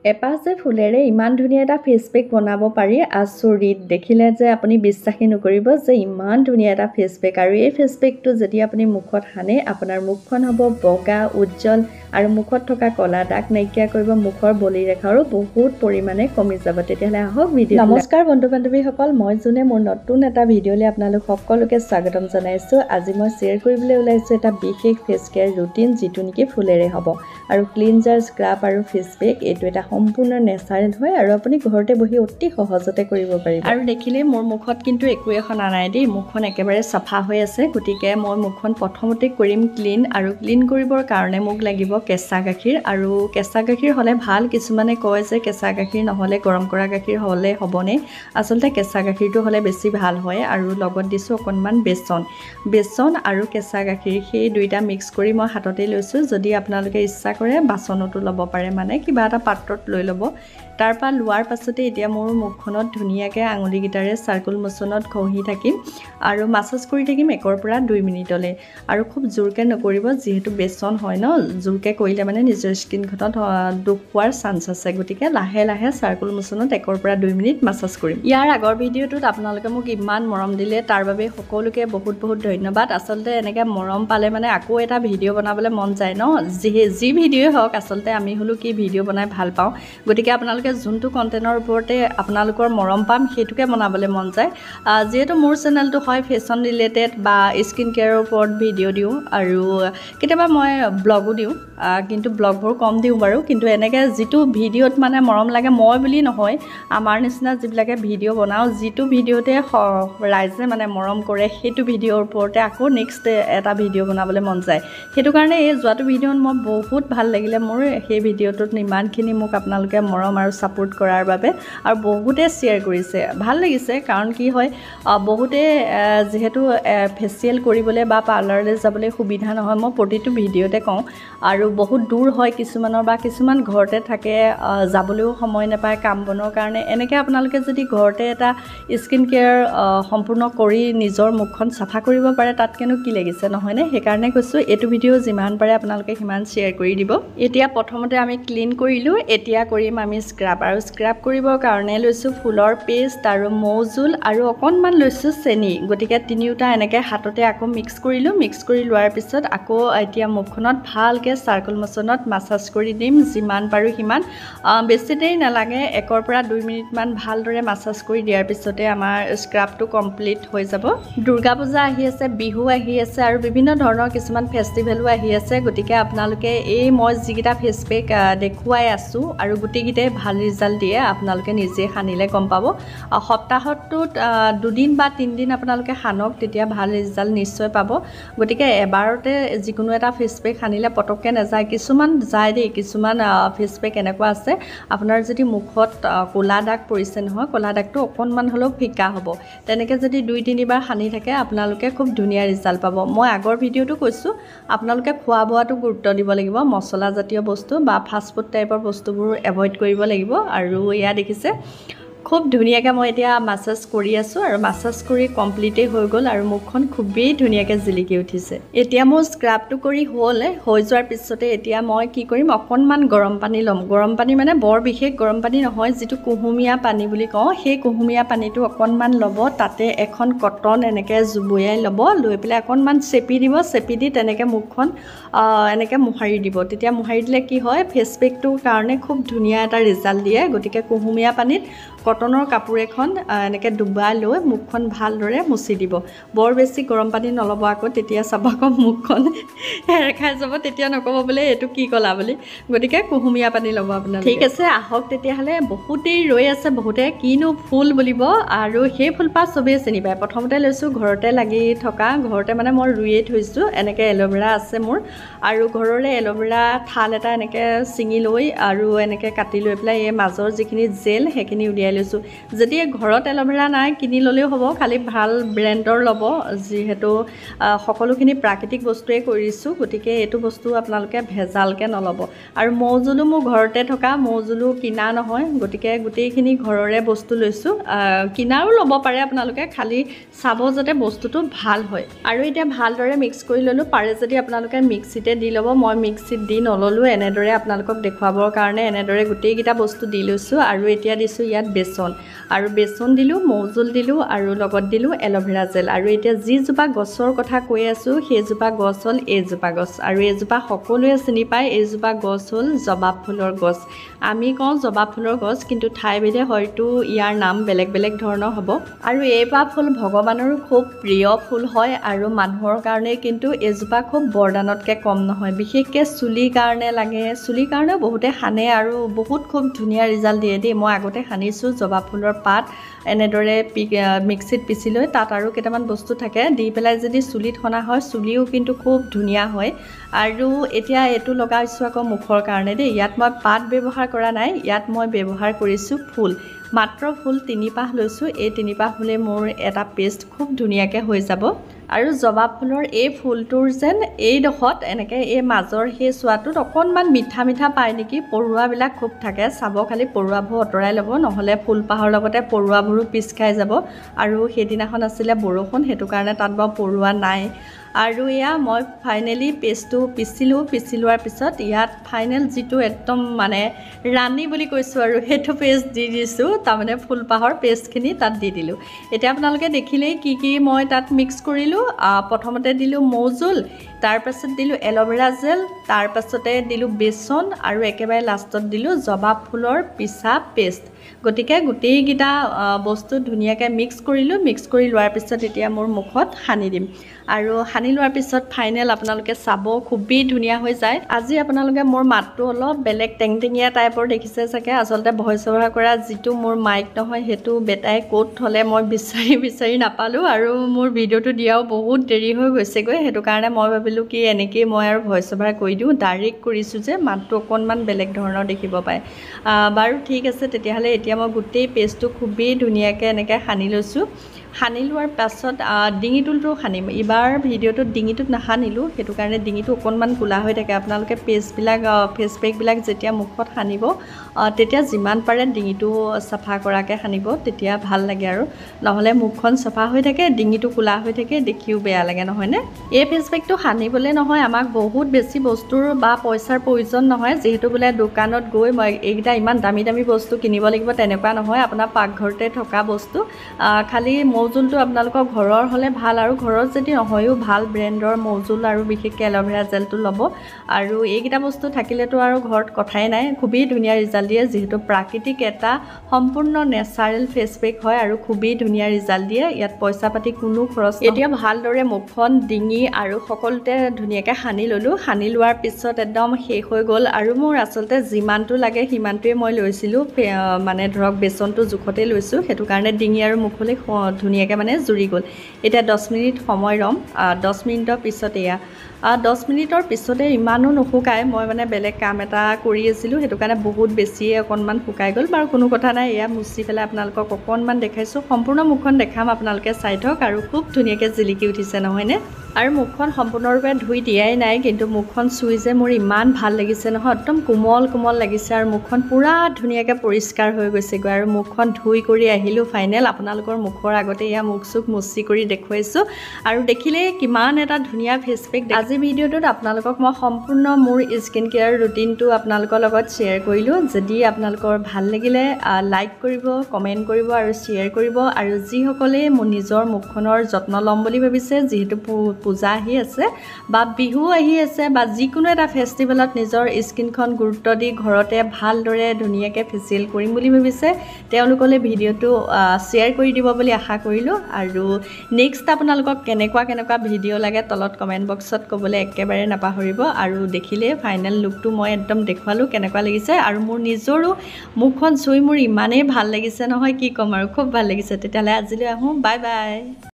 এপাহ ফুলেৰে ইমান ধুনীয়া এটা ফেচ পেক বনাব পাৰি আচৰিত দেখিলে যে আপুনি বিশ্বাসী নকৰিব যে ইমান ধুনীয়া এটা ফেচ পেক আৰু এই ফেচ পেকটো যদি আপুনি মুখত সানে আপোনাৰ মুখখন হ'ব বগা উজ্জ্বল আৰু মুখত থকা কলা দাগ নাইকিয়া কৰিব মুখৰ বলি ৰেখাৰো বহুত পৰিমাণে কমি যাব তেতিয়াহলে আহক ভিডিও নমস্কাৰ বন্ধু বান্ধৱীসকল মই জুনে মোৰ নতুন এটা ভিডিঅ'লৈ আপোনালোক সকলোকে স্বাগতম জনাইছো আজি মই শ্বেয়াৰ কৰিবলৈ ওলাইছো এটা বিশেষ ফেচ কেয়াৰ ৰুটিন যিটো নেকি ফুলেৰে হ'ব আৰু ক্লিনজাৰ স্ক্ৰাব আৰু ফেচ পেক এইটো এটা সম্পূৰ্ণ নেচাৰেল হয় আৰু আপুনি ঘৰতে বহি অতি সহজতে কৰিব পাৰিব আৰু দেখিলে মোৰ মুখত কিন্তু একো এখন আনাই দেই মুখখন একেবাৰে সাফা হৈ আছে গতিকে মই মুখখন প্ৰথমতে কৰিম ক্লিন আৰু ক্লিন কৰিবৰ কাৰণে মোক লাগিব কেঁচা গাখীৰ আৰু কেঁচা গাখীৰ হলে ভাল কিছুমানে কয় যে কেঁচা গাখীৰ নহলে গৰম কৰা গাখীৰ হলে হ'বনে আসলতে কেঁচা গাখীৰটো হলে বেছি ভাল হয় আৰু লগত দিছো অকনমান বেচন আৰু কেঁচা গাখীৰ সেই দুইটা মিক্স কৰি মই হাততে লৈছো যদি আপোনালোকে ইচ্ছা কৰে বাচনতো ল'ব পাৰে মানে কিবা এটা পাত্ৰত লৈ ল'ব তাৰপা লোৱাৰ পাছতে এতিয়া মোৰ মুখখনত ধুনীয়াকৈ আঙুলিকেইটাৰে সাৰ্কুল মোচনত ঘঁহি থাকিম আৰু মাসাজ কৰি থাকিম 1 পৰা 2 মিনিটলৈ আৰু খুব জোৰকৈ নকৰিব যিহেতু বেচন হয় ন জোৰকৈ কৰিলে মানে নিজৰ স্কিনখনত দুখ হোৱাৰ চান্স আছে গতিকে লাহে লাহে সাৰ্কুল মোচনত 1 পৰা 2 মিনিট মাসাজ কৰিম ইয়াৰ আগৰ ভিডিঅ'টোত আপোনালোকে মোক ইমান মৰম দিলে তাৰ বাবে সকলোকে বহুত ধন্যবাদ আসলতে এনেকৈ মৰম পালে মানে আকৌ এটা ভিডিঅ' বনাবলৈ মন যায় ন যি ভিডিঅ'ই হওক আসলতে আমি হলো কি ভিডিঅ' বনাই ভাল পাওঁ গতিকে আপোনালোকে যোনটো কন্টেন্টৰ ওপৰতে আপোনালোকৰ মৰম পাম সেইটোকে বনাবলৈ মন যায় যেহেতু মোৰ চেনেলটো হয় ফেশ্বন ৰিলেটেড বা স্কিন কেয়াৰৰ ওপৰত ভিডিঅ' দিওঁ আৰু কেতিয়াবা মই ব্লগো দিওঁ কিন্তু ব্লগবোৰ কম দিওঁ বাৰু কিন্তু এনেকৈ যিটো ভিডিঅ'ত মানে মৰম লাগে মই বুলি নহয় আমাৰ নিচিনা যিবিলাকে ভিডিঅ' বনাওঁ যিটো ভিডিঅ'তে ৰাইজে মানে মৰম কৰে সেইটো ভিডিঅ'ৰ ওপৰতে আকৌ নেক্সট এটা ভিডিঅ' বনাবলৈ মন যায় সেইটো কাৰণে এই যোৱাটো ভিডিঅ'ত মই বহুত ভাল লাগিলে মোৰ সেই ভিডিঅ'টোত ইমানখিনি মোক আপোনালোকে মৰম আৰু সাপোৰ্ট কৰাৰ বাবে আৰু বহুতে শ্বেয়াৰ কৰিছে ভাল লাগিছে কাৰণ কি হয় বহুতে যেহেতু ফেচিয়েল কৰিবলৈ বা পাৰ্লাৰলৈ যাবলৈ সুবিধা নহয় মই প্ৰতিটো ভিডিঅ'তে কওঁ আৰু বহুত দূৰ হয় কিছুমানৰ বা কিছুমান ঘৰতে থাকে যাবলৈও সময় নাপায় কাম বনৰ কাৰণে এনেকৈ আপোনালোকে যদি ঘৰতে এটা স্কিন কেয়াৰ সম্পূৰ্ণ কৰি নিজৰ মুখখন চাফা কৰিব পাৰে তাতকেনো কি লাগিছে নহয়নে সেইকাৰণে কৈছোঁ এইটো ভিডিঅ' যিমান পাৰে আপোনালোকে সিমান শ্বেয়াৰ কৰি দিব এতিয়া প্ৰথমতে আমি ক্লিন কৰিলোঁ এতিয়া কৰিম আমি স্ক্ৰাব আৰু স্ক্ৰাব কৰিবৰ কাৰণে লৈছোঁ ফুলৰ পেষ্ট আৰু মৌজোল আৰু অকণমান লৈছোঁ চেনি গতিকে তিনিওটা এনেকৈ হাততে আকৌ মিক্স কৰিলোঁ মিক্স কৰি লোৱাৰ পিছত আকৌ এতিয়া মুখখনত ভালকৈ সাৰ্কুল মোচনত মাসাজ কৰি দিম যিমান পাৰোঁ সিমান বেছি দেৰি নালাগে 1 পৰা 2 মিনিটমান ভালদৰে মাসাজ কৰি দিয়াৰ পিছতে আমাৰ স্ক্ৰাবটো কমপ্লিট হৈ যাব দুৰ্গা পূজা আহি আছে বিহু আহি আছে আৰু বিভিন্ন ধৰণৰ কিছুমান ফেষ্টিভেলো আহি আছে গতিকে আপোনালোকে এই মই যিকেইটা ফেচ পেক দেখুৱাই আছোঁ আৰু গোটেইকেইটাই ভাল ৰিজাল্ট দিয়ে আপোনালোকে নিজে সানিলে গম পাব সপ্তাহটোত 2 দিন বা 3 দিন আপোনালোকে সানক তেতিয়া ভাল ৰিজাল্ট নিশ্চয় পাব গতিকে এবাৰতে যিকোনো এটা ফেচ পেক সানিলে পটককৈ নাযায় কিছুমান যায় দেই কিছুমান ফেচ পেক এনেকুৱা আছে আপোনাৰ যদি মুখত ক'লা দাগ পৰিছে নহয় ক'লা দাগটো অকণমান হ'লেও ফিকা হ'ব তেনেকৈ যদি 2-3 বাৰ সানি থাকে আপোনালোকে খুব ধুনীয়া ৰিজাল্ট পাব মই আগৰ ভিডিঅ'টো কৈছোঁ আপোনালোকে খোৱা বোৱাটো গুৰুত্ব দিব লাগিব মছলা জাতীয় বস্তু বা ফাষ্ট ফুড টাইপৰ বস্তুবোৰ এভয়েড কৰিব লাগিব আৰু এয়া দেখিছে খুব ধুনীয়াকৈ মই এতিয়া মাসাজ কৰি আছোঁ আৰু মাসাজ কৰি কমপ্লিটেই হৈ গ'ল আৰু মুখখন খুবেই ধুনীয়াকৈ জিলিকি উঠিছে এতিয়া মোৰ স্ক্ৰাবটো কৰি হৈ যোৱাৰ পিছতে এতিয়া মই কি কৰিম অকণমান গৰম পানী ল'ম গৰম পানী মানে বৰ বিশেষ গৰম পানী নহয় যিটো কুহুমীয়া পানী বুলি কওঁ সেই কুহুমীয়া পানীটো অকণমান ল'ব তাতে এখন কটন এনেকৈ জুবুয়াই ল'ব লৈ পেলাই অকণমান চেপি দিব চেপি দি তেনেকৈ মুখখন এনেকৈ মোহাৰি দিব তেতিয়া মোহাৰি দিলে কি হয় ফেচ পেকটোৰ কাৰণে খুব ধুনীয়া এটা ৰিজাল্ট দিয়ে গতিকে কুহুমীয়া পানীত কটনৰ কাপোৰ এখন এনেকৈ ডুবাই লৈ মুখখন ভালদৰে মুচি দিব বৰ বেছি গৰম পানী নল'ব আকৌ তেতিয়া চাব আকৌ মুখখন হেৰেখাই যাব তেতিয়া নক'ব বোলে এইটো কি ক'লা বুলি গতিকে কুহুমীয়া পানী ল'ব আপোনাৰ ঠিক আছে আহক তেতিয়াহ'লে বহুতেই ৰৈ আছে বহুতে কিনো ফুল বুলিব আৰু সেই ফুলপাহ চবেই চিনি পায় প্ৰথমতে লৈছোঁ ঘৰতে লাগি থকা ঘৰতে মানে মই ৰুইয়ে থৈছোঁ এনেকৈ এল'ভেৰা আছে মোৰ আৰু ঘৰৰে এল'ভেৰা ঠাল এটা এনেকৈ ছিঙি লৈ আৰু এনেকৈ কাটি লৈ পেলাই এই মাজৰ যিখিনি জেল সেইখিনি উলিয়াই লৈছোঁ যদি ঘৰত এল'ভেৰা নাই কিনি ল'লেও হ'ব খালি ভাল ব্ৰেণ্ডৰ ল'ব যিহেতু সকলোখিনি প্ৰাকৃতিক বস্তুৱে কৰিছোঁ গতিকে এইটো বস্তু আপোনালোকে ভেজালকৈ নল'ব আৰু মৌজোলো মোৰ ঘৰতে থকা মৌজোলো কিনা নহয় গতিকে গোটেইখিনি ঘৰৰে বস্তু লৈছোঁ কিনাৰো ল'ব পাৰে আপোনালোকে খালি চাব যাতে বস্তুটো ভাল হয় আৰু এতিয়া ভালদৰে মিক্স কৰি ল'লোঁ পাৰে যদি আপোনালোকে মিক্সিতে দি ল'ব মই মিক্সিত দি নল'লোঁ এনেদৰে আপোনালোকক দেখুৱাবৰ কাৰণে এনেদৰে গোটেইকেইটা বস্তু দি লৈছোঁ আৰু এতিয়া দিছোঁ ইয়াত বেচন আৰু বেচন দিলোঁ মৌজোল দিলোঁ আৰু লগত দিলোঁ এল'ভেৰা জেল আৰু এতিয়া যিজোপা গছৰ কথা কৈ আছোঁ সেইজোপা গছ হ'ল এইজোপা গছ আৰু এইজোপা সকলোৱে চিনি পায় এইজোপা গছ হ'ল জবা ফুলৰ গছ আমি কওঁ জবা ফুলৰ গছ কিন্তু ঠাইভেদে হয়তো ইয়াৰ নাম বেলেগ বেলেগ ধৰণৰ হ'ব আৰু এইপাহ ফুল ভগৱানৰো খুব প্ৰিয় ফুল হয় আৰু মানুহৰ কাৰণে কিন্তু এইজোপা খুব বৰদানতকৈ কম নহয় বিশেষকৈ চুলিৰ কাৰণে লাগে চুলিৰ কাৰণেও বহুতে সানে আৰু বহুত খুব ধুনীয়া ৰিজাল্ট দিয়ে দেই মই আগতে সানিছোঁ জবা ফুলৰ পাত এনেদৰে মিক্সিত পিচি লৈ তাত আৰু কেইটামান বস্তু থাকে দি পেলাই যদি চুলিত সনা হয় চুলিও কিন্তু খুব ধুনীয়া হয় আৰু এতিয়া এইটো লগাইছোঁ আকৌ মুখৰ কাৰণে দেই ইয়াত মই পাত ব্যৱহাৰ কৰা নাই ইয়াত মই ব্যৱহাৰ কৰিছোঁ ফুল মাত্ৰ ফুল 3 পাহ লৈছোঁ এই 3 পাহ ফুলে মোৰ এটা পেষ্ট খুব ধুনীয়াকৈ হৈ যাব আৰু জবা ফুলৰ এই ফুলটোৰ যেন এইডোখৰত এনেকৈ এই মাজৰ সেই চোৱাটোত অকণমান মিঠা মিঠা পায় নেকি পৰুৱাবিলাক খুব থাকে চাব খালি পৰুৱাবোৰ আঁতৰাই ল'ব নহ'লে ফুলপাহৰ লগতে পৰুৱাবোৰো পিচ খাই যাব আৰু সেইদিনাখন আছিলে বৰষুণ সেইটো কাৰণে তাত বাৰু পৰুৱা নাই আৰু এয়া মই ফাইনেলি পেষ্টটো পিচি লোৱাৰ পিছত ইয়াত ফাইনেল যিটো একদম মানে ৰাণী বুলি কৈছোঁ আৰু সেইটো পেষ্ট দি দিছোঁ তাৰমানে ফুলপাহৰ পেষ্টখিনি তাত দি দিলোঁ এতিয়া আপোনালোকে দেখিলেই কি মই তাত মিক্স কৰিলোঁ প্ৰথমতে দিলোঁ মৌজোল তাৰপাছত দিলোঁ এল'ভেৰা জেল তাৰপাছতে দিলোঁ বেচন আৰু একেবাৰে লাষ্টত দিলোঁ জবা ফুলৰ পিচা পেষ্ট গতিকে গোটেইকেইটা বস্তু ধুনীয়াকৈ মিক্স কৰিলোঁ মিক্স কৰি লোৱাৰ পিছত এতিয়া মোৰ মুখত সানি দিম আৰু সানি লোৱাৰ পিছত ফাইনেল আপোনালোকে চাব খুবেই ধুনীয়া হৈ যায় আজি আপোনালোকে মোৰ মাতটো অলপ বেলেগ টেংটেঙীয়া টাইপৰ দেখিছে চাগে আচলতে ভইচ অভাৰ কৰা যিটো মোৰ মাইক নহয় সেইটো বেটাই ক'ত থ'লে মই বিচাৰি নাপালোঁ আৰু মোৰ ভিডিঅ'টো দিয়াও বহুত দেৰি হৈ গৈছেগৈ সেইটো কাৰণে মই ভাবিলোঁ কি এনেকেই মই আৰু ভইচ অভাৰ কৰি দিওঁ ডাইৰেক্ট কৰিছোঁ যে মাতটো অকণমান বেলেগ ধৰণৰ দেখিব পায় বাৰু ঠিক আছে তেতিয়াহ'লে এতিয়া মই গোটেই পেষ্টটো খুবেই ধুনীয়াকৈ এনেকৈ সানি লৈছোঁ সানি লোৱাৰ পাছত ডিঙিটোতো সানিম এইবাৰ ভিডিঅ'টোত ডিঙিটোত নাসানিলোঁ সেইটো কাৰণে ডিঙিটো অকণমান কোলা হৈ থাকে আপোনালোকে পেষ্টবিলাক ফেচ পেকবিলাক যেতিয়া মুখত সানিব তেতিয়া যিমান পাৰে ডিঙিটো চাফা কৰাকৈ সানিব তেতিয়া ভাল লাগে আৰু নহ'লে মুখখন চাফা হৈ থাকে ডিঙিটো কোলা হৈ থাকে দেখিও বেয়া লাগে নহয়নে এই ফেচ পেকটো সানিবলৈ নহয় আমাক বহুত বেছি বস্তুৰ বা পইচাৰ প্ৰয়োজন নহয় যিহেতু বোলে দোকানত গৈ মই এইকেইটা ইমান দামী বস্তু কিনিব লাগিব তেনেকুৱা নহয় আপোনাৰ পাকঘৰতে থকা বস্তু খালি মৌজোলটো আপোনালোকৰ ঘৰৰ হ'লে ভাল আৰু ঘৰত যদি নহয়ও ভাল ব্ৰেণ্ডৰ মৌজোল আৰু বিশেষকৈ এল'ভেৰা জেলটো ল'ব আৰু এইকেইটা বস্তু থাকিলেতো আৰু ঘৰত কথাই নাই খুবেই ধুনীয়া ৰিজাল্ট দিয়ে যিহেতু প্ৰাকৃতিক এটা সম্পূৰ্ণ নেচাৰেল ফেচ পেক হয় আৰু খুবেই ধুনীয়া ৰিজাল্ট দিয়ে ইয়াত পইচা পাতি কোনো খৰচ এতিয়া ভালদৰে মুখখন ডিঙি আৰু সকলোতে ধুনীয়াকৈ সানি ল'লোঁ সানি লোৱাৰ পিছত একদম শেষ হৈ গ'ল আৰু মোৰ আচলতে যিমানটো লাগে সিমানটোৱে মই লৈছিলোঁ মানে ধৰক বেচনটো জোখতে লৈছোঁ সেইটো কাৰণে ডিঙি আৰু মুখলৈ ধুনীয়াকৈ মানে জুৰি গ'ল এতিয়া 10 মিনিট সময় ৰম 10 মিনিটৰ পিছত এয়া 10 মিনিটৰ পিছতে ইমানো নুশুকায় মই মানে বেলেগ কাম এটা কৰি আছিলোঁ সেইটো কাৰণে বহুত বেছিয়ে অকণমান শুকাই গ'ল বাৰু কোনো কথা নাই এয়া মুচি পেলাই আপোনালোকক অকণমান দেখাইছোঁ সম্পূৰ্ণ মুখখন দেখাম আপোনালোকে চাই থওক আৰু খুব ধুনীয়াকৈ জিলিকি উঠিছে নহয়নে আৰু মুখখন সম্পূৰ্ণৰূপে ধুই দিয়াই নাই কিন্তু মুখখন চুই যে মোৰ ইমান ভাল লাগিছে নহয় একদম কোমল লাগিছে আৰু মুখখন পুৰা ধুনীয়াকৈ পৰিষ্কাৰ হৈ গৈছেগৈ আৰু মুখখন ধুই কৰি আহিলোঁ ফাইনেল আপোনালোকৰ মুখৰ আগতে এয়া মুখ চুখ মুচি কৰি দেখুৱাইছোঁ আৰু দেখিলে কিমান এটা ধুনীয়া ফেচ পেক আজি ভিডিঅ'টোত আপোনালোকক মই সম্পূৰ্ণ মোৰ স্কিন কেয়াৰ ৰুটিনটো আপোনালোকৰ লগত শ্বেয়াৰ কৰিলোঁ যদি আপোনালোকৰ ভাল লাগিলে লাইক কৰিব কমেণ্ট কৰিব আৰু শ্বেয়াৰ কৰিব আৰু যিসকলে মোৰ নিজৰ মুখখনৰ যত্ন ল'ম বুলি ভাবিছে যিহেতু পূজা আহি আছে বা বিহু আহি আছে বা যিকোনো এটা ফেষ্টিভেলত নিজৰ স্কিনখন গুৰুত্ব দি ঘৰতে ভালদৰে ধুনীয়াকৈ ফেচিয়েল কৰিম বুলি ভাবিছে তেওঁলোকলৈ ভিডিঅ'টো শ্বেয়াৰ কৰি দিব বুলি আশা কৰিলোঁ আৰু নেক্সট আপোনালোকক কেনেকুৱা ভিডিঅ' লাগে তলত কমেণ্ট বক্সত ক'বলৈ একেবাৰে নাপাহৰিব আৰু দেখিলে ফাইনেল লুকটো মই একদম দেখুৱালোঁ কেনেকুৱা লাগিছে আৰু মোৰ নিজৰো মুখখন চুই মোৰ ইমানেই ভাল লাগিছে নহয় কি ক'ম আৰু খুব ভাল লাগিছে তেতিয়াহ'লে আজিলৈ আহোঁ বাই বাই